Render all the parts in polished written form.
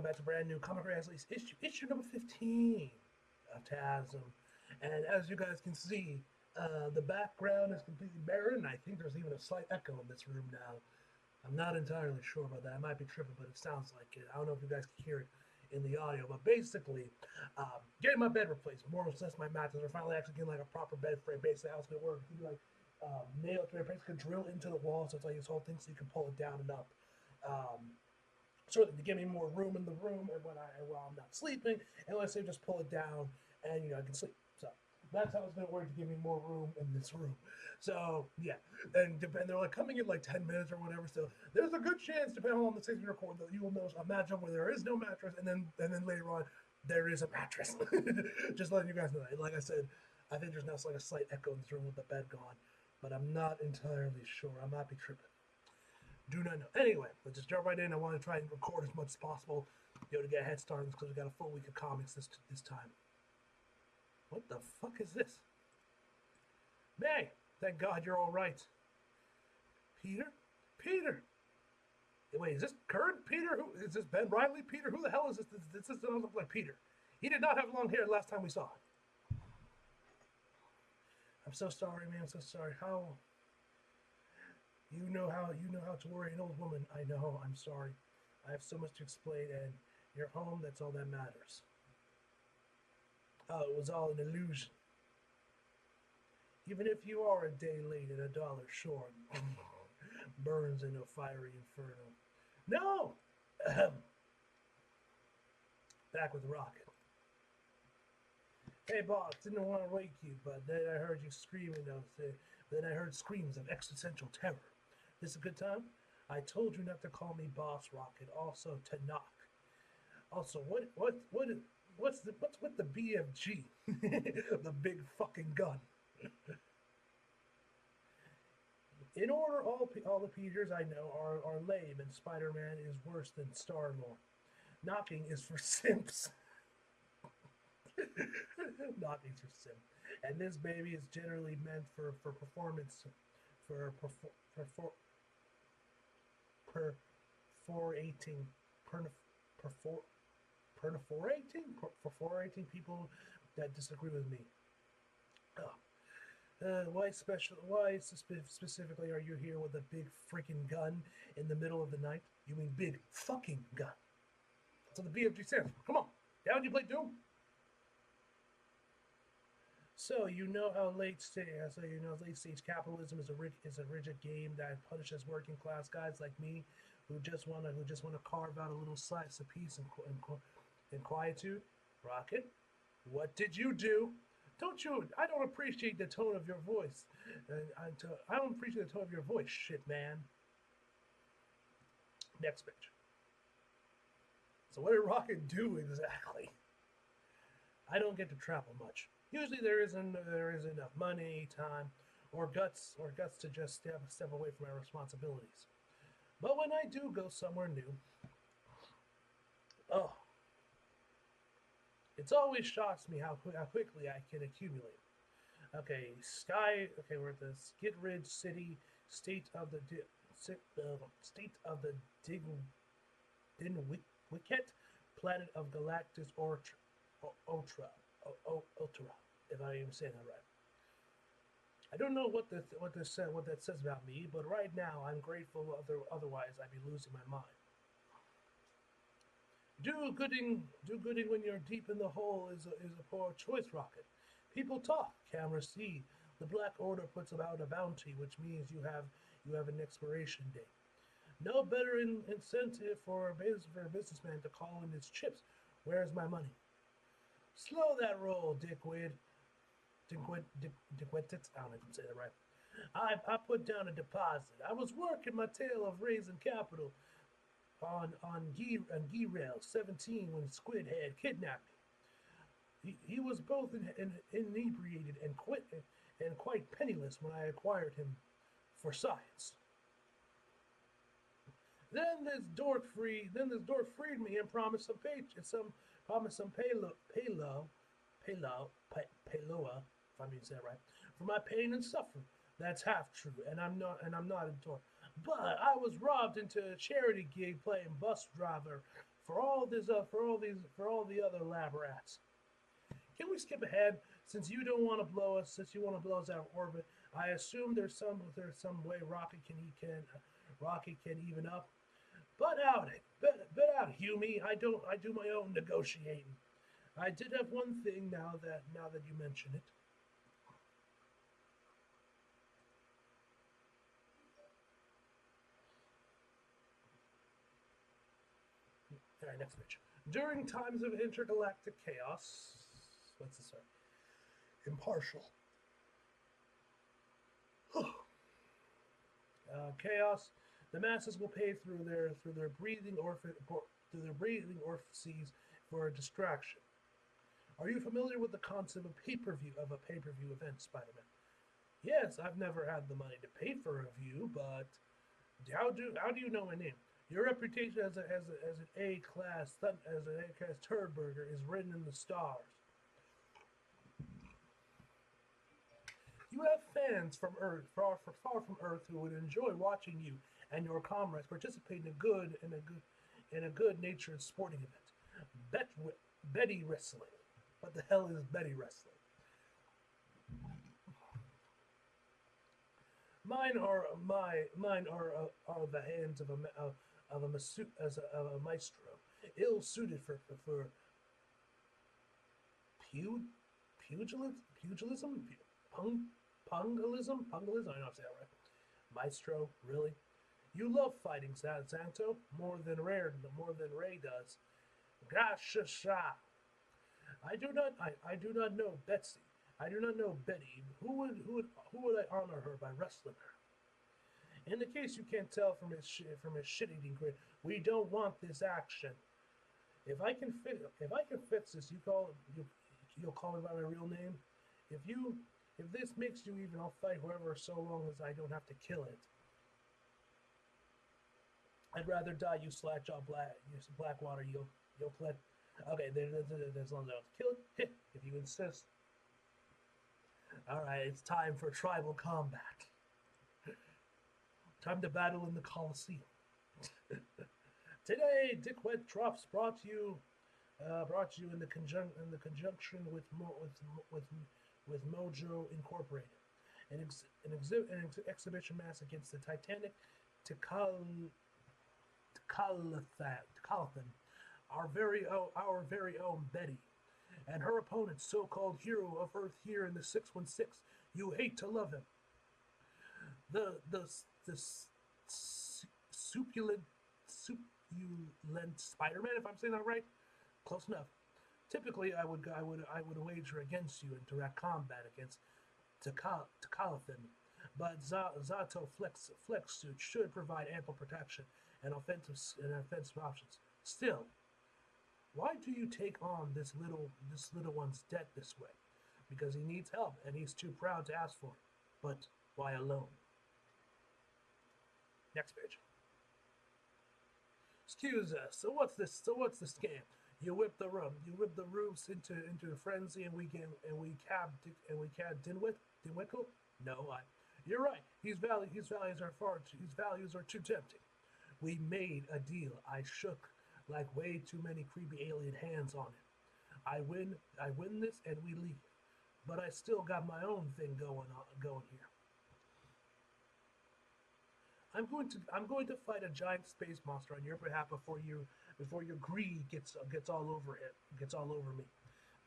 welcome back to brand new Comic Release issue number 15 of Tasm. And as you guys can see, the background is completely barren. I think there's even a slight echo in this room now. I'm not entirely sure about that. I might be tripping, but it sounds like it. I don't know if you guys can hear it in the audio, but basically, getting my bed replaced, more or less my mattress. We're finally actually getting like a proper bed frame. Basically, how it's gonna work, you like nail to it, basically drill into the wall, so it's like this whole thing, so you can pull it down and up. Sort of to give me more room in the room, and while I'm not sleeping, and let's say just pull it down, and I can sleep. So that's how it's gonna work to give me more room in this room. So yeah, and they're like coming in like 10 minutes or whatever. So there's a good chance, depending on the season you record, that you will notice a matchup where there is no mattress, and then later on there is a mattress. Just letting you guys know. Like I said, I think there's now like a slight echo in this room with the bed gone, but I'm not entirely sure. I might be tripping. Do not know. Anyway, let's just jump right in. I want to try and record as much as possible, to get a head start on this because we got a full week of comics this time. What the fuck is this? May, thank God you're all right. Peter? Peter! Wait, is this current Peter? Who is this? Ben Riley Peter? Who the hell is this? This doesn't look like Peter. He did not have long hair last time we saw him. I'm so sorry, man. I'm so sorry. How? You know how to worry an old woman. I know. I'm sorry. I have so much to explain, and you're home. That's all that matters. Oh, it was all an illusion. Even if you are a day late and $1 short, burns in a fiery inferno. No. Back with Rocket. Hey, boss. Didn't want to wake you, but then I heard you screaming. Then I heard screams of existential terror. This a good time? I told you not to call me Boss Rocket. Also to knock. Also, what's with the BFG? The big fucking gun. In order, all the Peters I know are lame, and Spider-Man is worse than Star-Lord. Knocking is for simps. Knocking's for simps. And this baby is generally meant for performance, perforating people that disagree with me. Why specifically are you here with a big freaking gun in the middle of the night? You mean big fucking gun? That's what the BFG stands for. Come on, down you play Doom. So you know how late stage capitalism is a rigid game that punishes working class guys like me, who just wanna carve out a little slice of peace and quietude. Rocket, what did you do? I don't appreciate the tone of your voice. I don't appreciate the tone of your voice, shit man. Next page. So what did Rocket do exactly? I don't get to travel much. Usually there isn't enough money, time, or guts to just step away from my responsibilities. But when I do go somewhere new, it always shocks me how quickly I can accumulate. Okay, we're at the Skid Ridge City, state of the Dinwicket, planet of Galactus Ultra, if I even say that right. I don't know what that says about me, but right now I'm grateful. Otherwise, I'd be losing my mind. Do gooding when you're deep in the hole is a poor choice, Rocket. People talk, cameras see. The Black Order puts out a bounty, which means you have an expiration date. No better incentive for a businessman to call in his chips. Where's my money? Slow that roll, dickwit. I don't know if I can say that right. I put down a deposit. I was working my tail off raising capital on G-Rail 17 when Squidhead kidnapped me. He was both inebriated and quite penniless when I acquired him for science. Then this dork freed me and promised some payloa, if I'm using that right, for my pain and suffering. That's half true, and I'm not a dork. But I was robbed into a charity gig playing bus driver for all the other lab rats. Can we skip ahead? Since you don't want to blow us, since you want to blow us out of orbit, I assume there's some way Rocket can even up. But out, Hume. I do my own negotiating. I did have one thing now that you mention it. All right, next page. During times of intergalactic chaos, what's this? Sorry, impartial. Chaos. The masses will pay through their breathing orifices for a distraction. Are you familiar with the concept of a pay-per-view event, Spider-Man? Yes, I've never had the money to pay for a view, but how do you know my name? Your reputation as an A class turd burger is written in the stars. You have fans from Earth, far from Earth, who would enjoy watching you and your comrades participate in a good-natured sporting event. Betty wrestling. What the hell is Betty wrestling? Mine are the hands of a maestro, ill suited for pugilism, pungilism. I don't know how to say that right. Maestro, really? You love fighting, Santo, more than Ray does. Gosh, I do not know Betsy. I do not know Betty. Who would I honor her by wrestling her? In the case you can't tell from his shit-eating grin, we don't want this action. If I can fix this, you'll call me by my real name. If this makes you even, I'll fight whoever so long as I don't have to kill it. I'd rather die, you slackjaw Blackwater, you'll play. Okay, there's long enough to kill it. If you insist. Alright, it's time for tribal combat. Time to battle in the Coliseum. Today, Dick Wet-Drops brought you in the conjunction with Mojo Incorporated, an exhibition match against the Titanic Tecalithan, our very own Betty, and her opponent, so-called hero of Earth here in the 616. You hate to love him. The succulent Spider-Man, if I'm saying that right, close enough. Typically, I would wager against you in direct combat against Tecalithan, but Zato Flex suit should provide ample protection and offensive options. Still, why do you take on this little one's debt this way? Because he needs help and he's too proud to ask for it. But why alone? Next page. Excuse us. So what's this? So what's the scam? You whip the roofs into a frenzy, and we cab Dinwiddle? No, you're right. His values are too tempting. We made a deal. I shook like way too many creepy alien hands on it. I win this, and we leave. But I still got my own thing going here. I'm going to fight a giant space monster on your behalf before your greed gets all over me.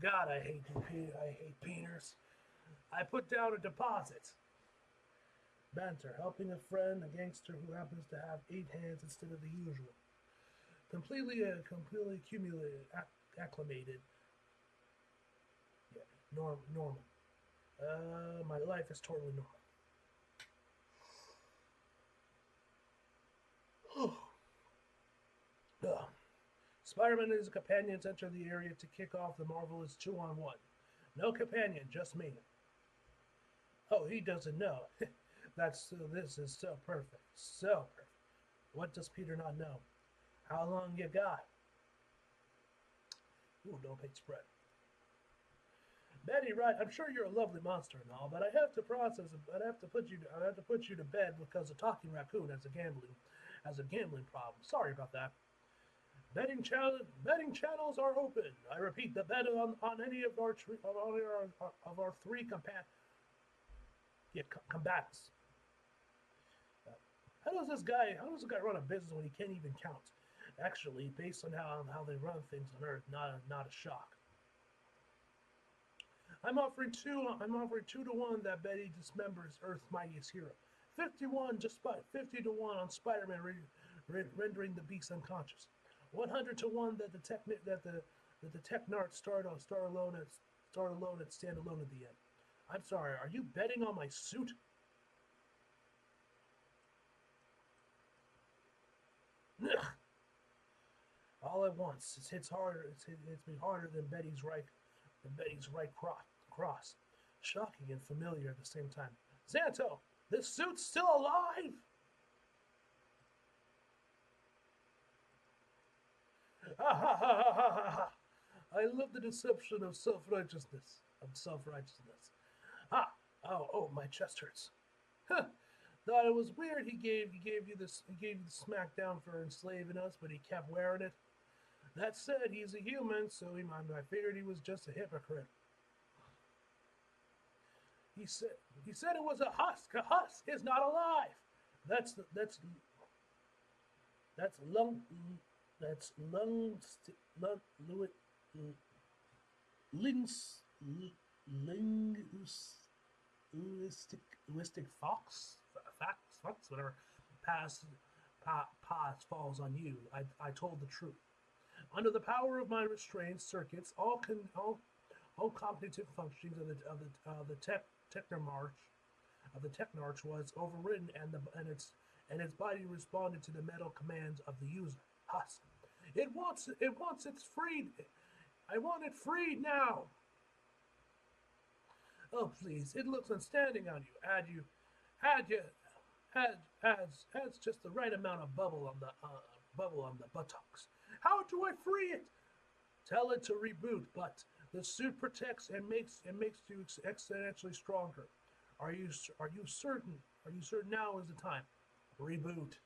God, I hate Peters. I put down a deposit. Banter, helping a friend, a gangster who happens to have 8 hands instead of the usual. Completely acclimated. Yeah, normal. My life is totally normal. Spider-Man and his companions enter the area to kick off the marvelous 2-on-1. No companion, just me. Oh, he doesn't know. This is so perfect. So perfect. What does Peter not know? How long you got? Ooh, no big spread. Betty, right? I'm sure you're a lovely monster and all, but I have to put you to bed because a talking raccoon has a gambling problem. Sorry about that. Betting channels are open. I repeat, the bet on any of our three combatants. How does this guy run a business when he can't even count? Actually, based on how they run things on Earth, not a shock. I'm offering 2 to 1 that Betty dismembers Earth's mightiest hero. 50 to 1 on Spider-Man rendering the beast unconscious. 100 to 1 that the Technarch start alone at stand alone at the end. I'm sorry, are you betting on my suit? All at once, it hits harder. It's me harder than Betty's right cross. Shocking and familiar at the same time. Xanto, this suit's still alive. Ha ha ha ha ha ha ha! I love the deception of self-righteousness. Ah, oh, my chest hurts. Huh. Thought it was weird. He gave you the smackdown for enslaving us, but he kept wearing it. That said, he's a human, so I figured he was just a hypocrite. He said it was a husk. A husk is not alive. That's lung that's linguistic fox, whatever. Pass falls on you. I told the truth. Under the power of my restraint circuits, all cognitive functions of the Technarch was overridden, and its body responded to the mental commands of the user. Husk. It wants its freed. I want it freed now. Oh please! It looks unstanding on you. Adds just the right amount of bubble on the buttocks. How do I free it? Tell it to reboot, but the suit protects and makes you exponentially stronger. Are you certain? Are you certain now is the time? Reboot.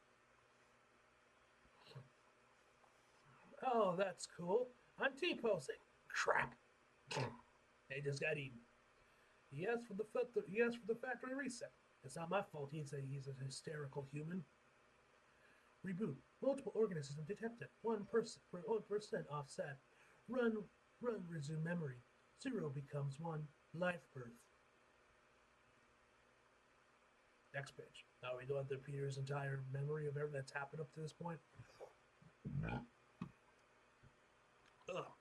Oh, that's cool. I'm T-posing. Crap. They just got eaten. He asked for the factory reset. It's not my fault. He's a hysterical human. Reboot. Multiple organisms detected. 1% offset. Run. Resume memory. 0 becomes 1. Life birth. Next page. Now we don't have the Peter's entire memory of everything that's happened up to this point. Ugh.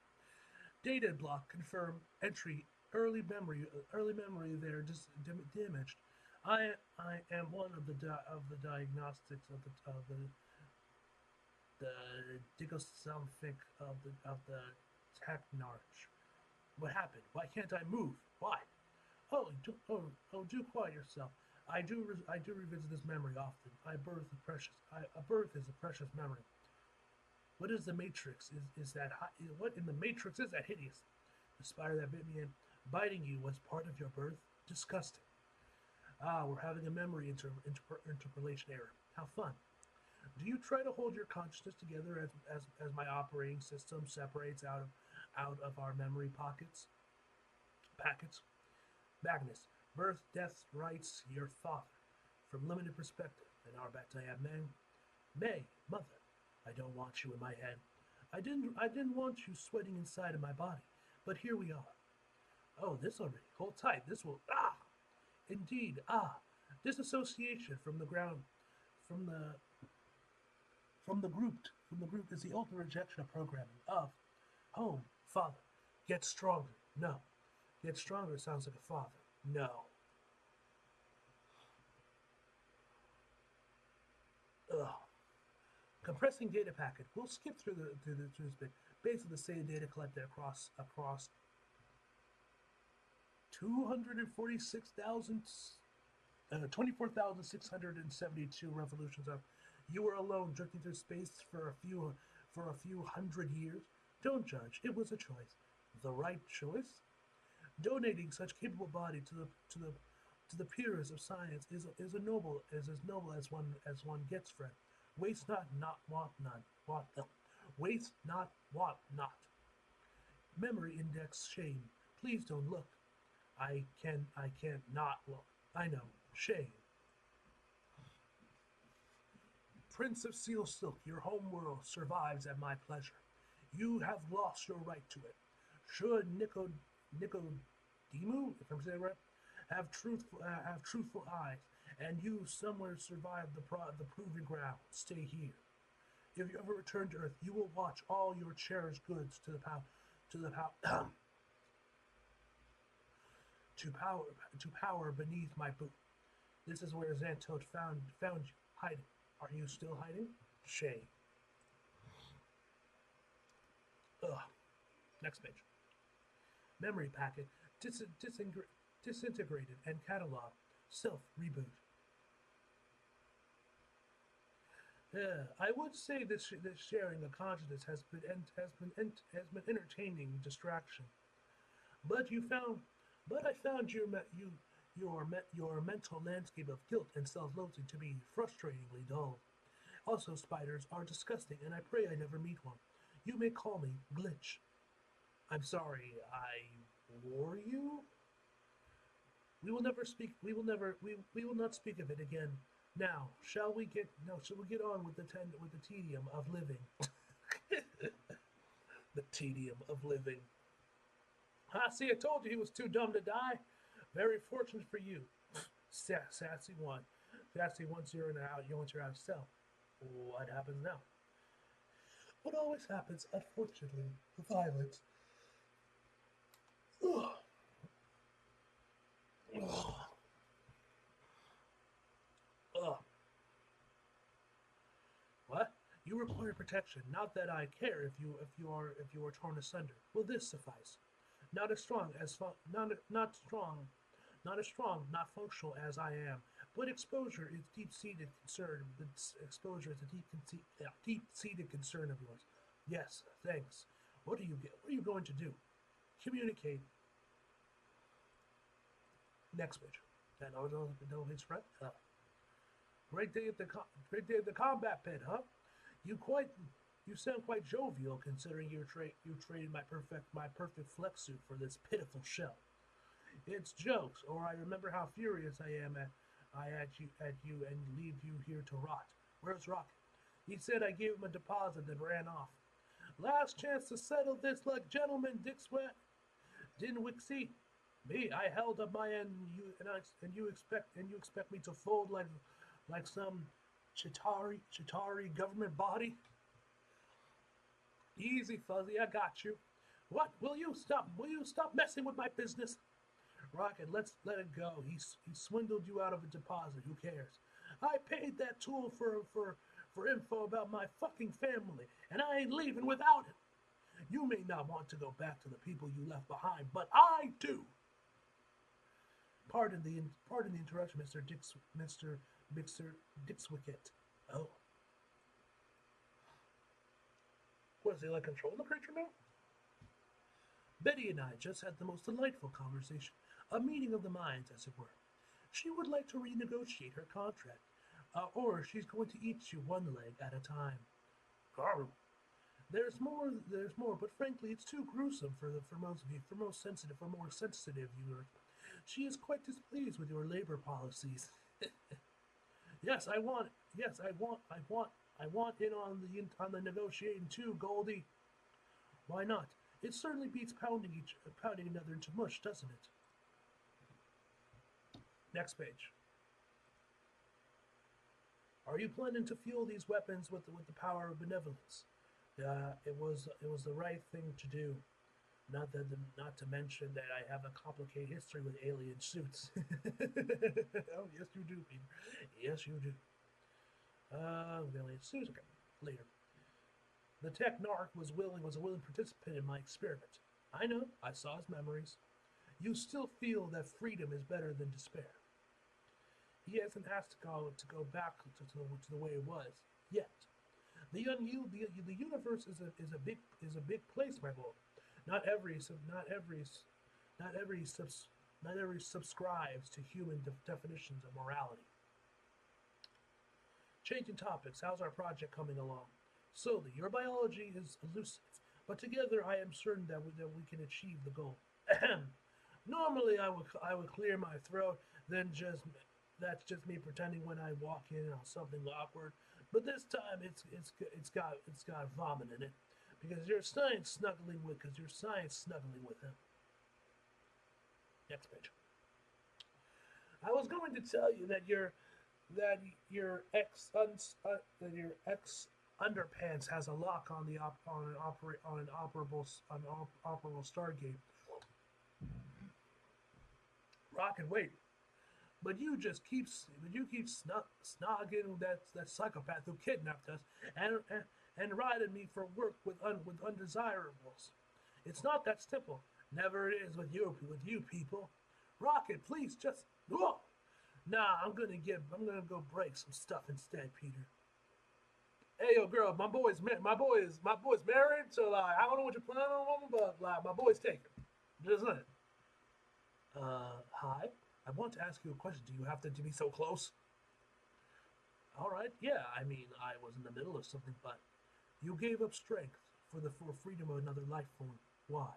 Data block confirm entry. Early memory there damaged. I am one of the diagnostics of the diagnostic of the Technarch. What happened? Why can't I move? Why? Do quiet yourself. I do revisit this memory often. A birth is a precious memory. What is the Matrix? What in the Matrix is that hideous? The spider that bit me and biting you was part of your birth? Disgusting. We're having a memory interpolation error. How fun. Do you try to hold your consciousness together as my operating system separates out of our memory packets? Magnus, birth, death, rights, your father. From limited perspective. And our back to May, mother. I don't want you in my head. I didn't want you sweating inside of my body. But here we are. Oh, this already. Hold tight. This will. Indeed. Disassociation from the ground. From the group is the ultimate rejection of programming. Of home, father. Get stronger. No. Get stronger sounds like a father. No. Ugh. Compressing data packet. We'll skip through this bit. Basically, the same data collected across 24,672 revolutions of. You were alone, drifting through space for a few hundred years. Don't judge. It was a choice. The right choice. Donating such capable body to the peers of science is as noble as one gets, friend. Waste not want none. Waste not, want not. Memory index shame. Please don't look. I can't not look. I know. Shame. Prince of Seal Silk, your home world survives at my pleasure. You have lost your right to it. Should Nicodemu, if I'm saying it right, have truthful eyes, and you somewhere survive the proving ground, stay here. If you ever return to Earth, you will watch all your cherished goods to the power to power beneath my boot. This is where Xantote found you, hiding. Are you still hiding? Shame. Ugh. Next page. Memory packet disintegrated and catalog. Self reboot. I would say this sharing of consciousness has been entertaining distraction. But you found, but I found your mental landscape of guilt and self-loathing to be frustratingly dull. Also, spiders are disgusting, and I pray I never meet one. You may call me Glitch. I'm sorry, I wore you? We will never speak. We will not speak of it again. Now, shall we get on with the tedium of living? The tedium of living. Ah, see, I told you he was too dumb to die. Very fortunate for you. Sassy one. Sassy once you're out of cell. What happens now? What always happens, unfortunately, violence. Ugh. Ugh. Ugh. What? You require protection. Not that I care if you are torn asunder. Will this suffice? Not as strong as not strong, not as strong, not functional as I am, but exposure is deep-seated concern. Exposure is a deep-seated concern of yours. Yes, thanks. What are you going to do? Communicate. Next page. That no hits right. Great day at the combat pit, huh? You sound quite jovial, considering you traded my perfect flex suit for this pitiful shell. It's jokes, or I remember how furious I am at you and leave you here to rot. Where's Rocket? He said I gave him a deposit and ran off. Last chance to settle this like gentlemen, Dick Sweat. Didn't we see? Me, I held up my end, and you expect me to fold like some Chitari government body? Easy, Fuzzy, I got you. What? Will you stop messing with my business? Rocket, let's let it go. He swindled you out of a deposit. Who cares? I paid that tool for info about my fucking family, and I ain't leaving without it. You may not want to go back to the people you left behind, but I do. Pardon the interruption, Mr. Dixwicket. Oh. What, is he like controlling the creature now? Betty and I just had the most delightful conversation, a meeting of the minds, as it were. She would like to renegotiate her contract, or she's going to eat you one leg at a time. Garb. There's more, but frankly, it's too gruesome for most of you, for more sensitive viewers. She is quite displeased with your labor policies. Yes, I want in on the negotiating too, Goldie. Why not? It certainly beats pounding another into mush, doesn't it? Next page. Are you planning to fuel these weapons with the power of benevolence? It was the right thing to do. Not to mention that I have a complicated history with alien suits. Oh, yes, you do, Peter. Yes, you do. Alien suits. Okay, later. The tech narc was a willing participant in my experiment. I know. I saw his memories. You still feel that freedom is better than despair. He hasn't asked to go back to the way it was yet. The universe is a big place, my lord. Not every subscribes to human definitions of morality. Changing topics. How's our project coming along? Slowly, your biology is elusive, but together I am certain that we can achieve the goal. Normally, I would clear my throat, then just that's just me pretending when I walk in on something awkward. But this time, it's got vomit in it, because your science snuggling with him. Next page. I was going to tell you that your ex underpants has a lock on on an operable Stargate. Rocket, wait. But you keep snogging that psychopath who kidnapped us and riding me for work with undesirables. It's not that simple. Never it is with you people. Rocket, please just whoa. Nah, I'm gonna go break some stuff instead, Peter. Hey yo, girl, my boy's married, so like I don't know what you're planning on, but like my boy's taken. Just it. Hi. I want to ask you a question. Do you have to be so close? All right. Yeah. I mean, I was in the middle of something, but you gave up strength for freedom of another life form. Why?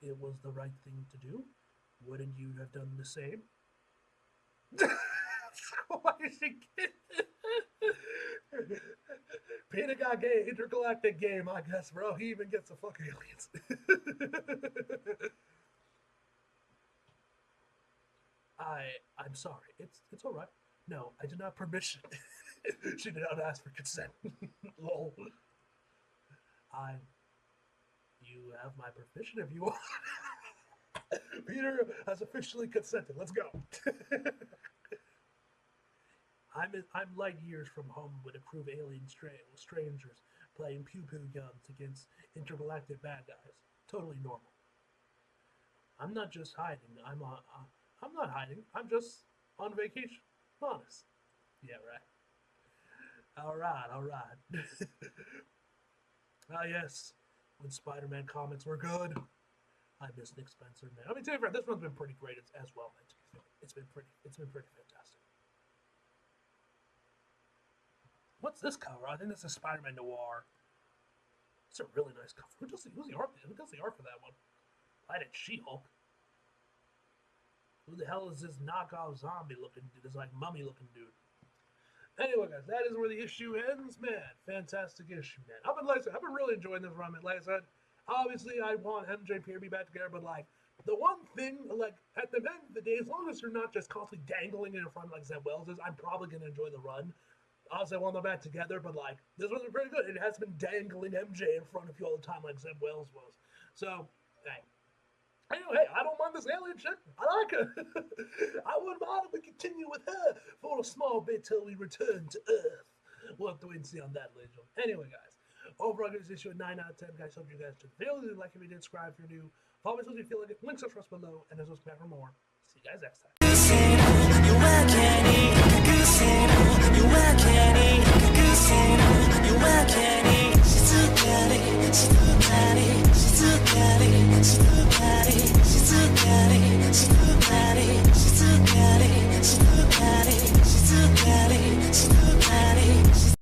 It was the right thing to do. Wouldn't you have done the same? Why is she Peter got gay, intergalactic game, I guess, bro. He even gets the fucking aliens. I'm sorry. It's all right. No, I did not permission. She did not ask for consent. Lol. You have my permission if you want. Peter has officially consented. Let's go. I'm light years from home with a crew of alien strangers playing pew-pew guns against intergalactic bad guys. Totally normal. I'm not just hiding. I'm not hiding. I'm just on vacation. Honest. Yeah, right. All right. Ah, yes. When Spider-Man comics were good. I miss Nick Spencer, man. I mean, to be fair, this one's been pretty great as well, man. To be fair, it's been pretty fantastic. What's this cover? I think this is Spider-Man Noir. It's a really nice cover. Who's the art? Who does the art for that one? I did She-Hulk. Who the hell is this knockoff zombie looking dude? This like mummy looking dude. Anyway, guys, that is where the issue ends, man. Fantastic issue, man. I've been really enjoying this run, man. Like I said, obviously I want MJ and Peter to be back together, but like the one thing, like at the end of the day, as long as you're not just constantly dangling it in front like Zeb Wells is, I'm probably gonna enjoy the run. Obviously, I want them back together, but like this one's been pretty good. It has been dangling MJ in front of you all the time, like Zeb Wells was. So, hey. Anyway, I don't mind this alien chick. I like her. I wouldn't mind if we continue with her for a small bit till we return to Earth. We'll have to wait and see on that later. Anyway, guys, overall, this issue a 9 out of 10. Guys, hope you guys did. If you like, if you did, subscribe if you're new. Follow me if you feel like it. Links are for us below, and there's also back for more. See you guys next time.